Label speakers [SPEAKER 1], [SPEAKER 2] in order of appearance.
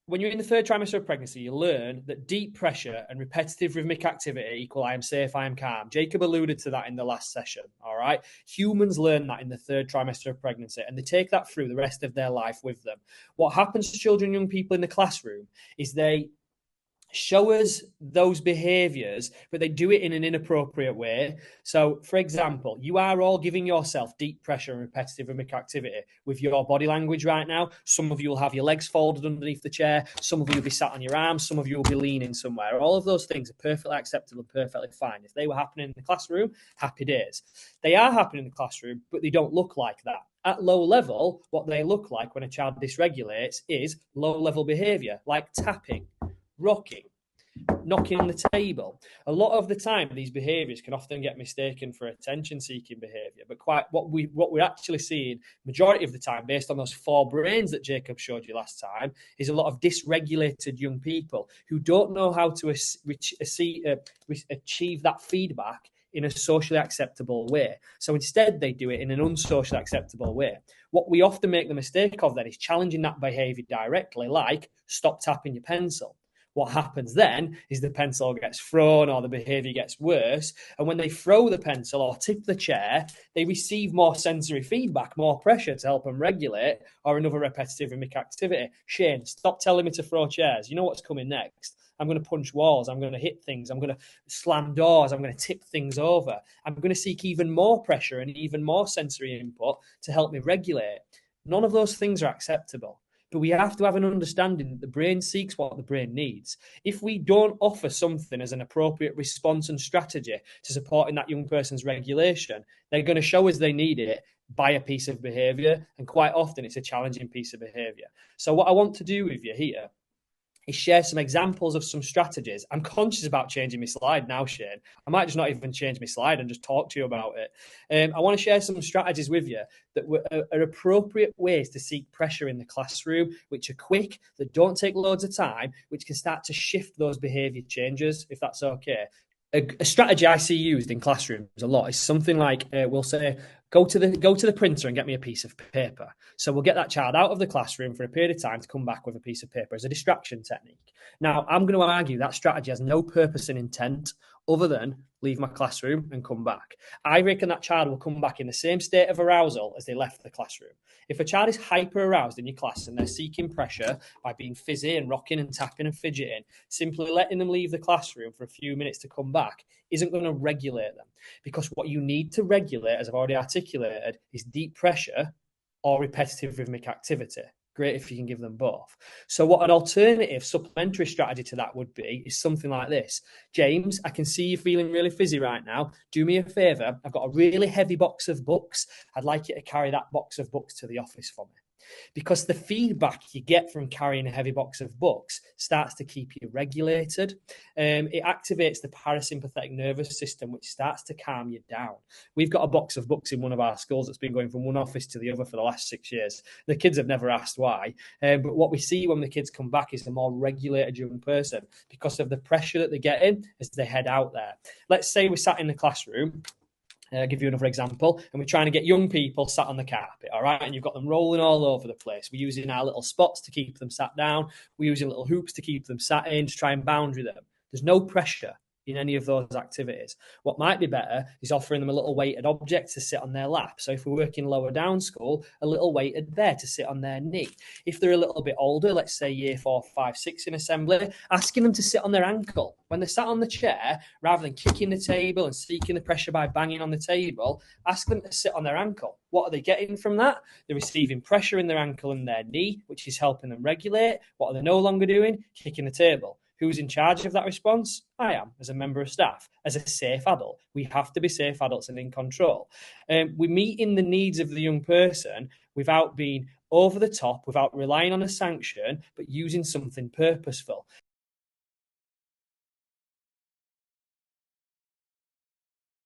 [SPEAKER 1] when you're in the third trimester of pregnancy, you learn that deep pressure and repetitive rhythmic activity equal I am safe, I am calm. Jacob alluded to that in the last session. All right. Humans learn that in the third trimester of pregnancy, and they take that through the rest of their life with them. What happens to children and young people in the classroom is they show us those behaviors, but they do it in an inappropriate way. So, for example, you are all giving yourself deep pressure and repetitive rhythmic activity with your body language right now. Some of you will have your legs folded underneath the chair. Some of you will be sat on your arms. Some of you will be leaning somewhere. All of those things are perfectly acceptable and perfectly fine. If they were happening in the classroom, happy days. They are happening in the classroom, but they don't look like that. At low level, what they look like when a child dysregulates is low level behavior, like tapping, rocking, knocking on the table. A lot of the time, these behaviours can often get mistaken for attention-seeking behaviour. But what we're actually seeing, majority of the time, based on those 4 brains that Jacob showed you last time, is a lot of dysregulated young people who don't know how to achieve that feedback in a socially acceptable way. So instead, they do it in an unsocially acceptable way. What we often make the mistake of then is challenging that behaviour directly, like stop tapping your pencil. What happens then is the pencil gets thrown or the behaviour gets worse. And when they throw the pencil or tip the chair, they receive more sensory feedback, more pressure to help them regulate, or another repetitive rhythmic activity. Shane, stop telling me to throw chairs. You know what's coming next. I'm going to punch walls. I'm going to hit things. I'm going to slam doors. I'm going to tip things over. I'm going to seek even more pressure and even more sensory input to help me regulate. None of those things are acceptable. But we have to have an understanding that the brain seeks what the brain needs. If we don't offer something as an appropriate response and strategy to supporting that young person's regulation, they're going to show us they need it by a piece of behaviour. And quite often it's a challenging piece of behaviour. So what I want to do with you here is share some examples of some strategies. I'm conscious about changing my slide now, Shane. I might just not even change my slide and just talk to you about it. I want to share some strategies with you that are appropriate ways to seek pressure in the classroom, which are quick, that don't take loads of time, which can start to shift those behaviour changes, if that's okay. A strategy I see used in classrooms a lot is something like we'll say, go to the printer and get me a piece of paper. So we'll get that child out of the classroom for a period of time to come back with a piece of paper as a distraction technique. Now, I'm going to argue that strategy has no purpose and intent other than leave my classroom and come back. I reckon that child will come back in the same state of arousal as they left the classroom. If a child is hyper aroused in your class and they're seeking pressure by being fizzy and rocking and tapping and fidgeting, simply letting them leave the classroom for a few minutes to come back isn't going to regulate them. Because what you need to regulate, as I've already articulated, is deep pressure or repetitive rhythmic activity. Great if you can give them both. So what an alternative supplementary strategy to that would be is something like this. James, I can see you feeling really fizzy right now. Do me a favour. I've got a really heavy box of books. I'd like you to carry that box of books to the office for me. Because the feedback you get from carrying a heavy box of books starts to keep you regulated. It activates the parasympathetic nervous system, which starts to calm you down. We've got a box of books in one of our schools that's been going from one office to the other for the last 6 years. The kids have never asked why. But what we see when the kids come back is a more regulated young person because of the pressure that they get in as they head out there. Let's say we sat in the classroom. I'll give you another example. And we're trying to get young people sat on the carpet, all right? And you've got them rolling all over the place. We're using our little spots to keep them sat down. We're using little hoops to keep them sat in, to try and boundary them. There's no pressure in any of those activities. What might be better is offering them a little weighted object to sit on their lap. So if we're working lower down school, a little weighted there to sit on their knee. If they're a little bit older, let's say year 4, 5, 6 in assembly, asking them to sit on their ankle. When they're sat on the chair, rather than kicking the table and seeking the pressure by banging on the table, ask them to sit on their ankle. What are they getting from that? They're receiving pressure in their ankle and their knee, which is helping them regulate. What are they no longer doing? Kicking the table. Who's in charge of that response? I am, as a member of staff, as a safe adult. We have to be safe adults and in control. We're meeting the needs of the young person without being over the top, without relying on a sanction, but using something purposeful.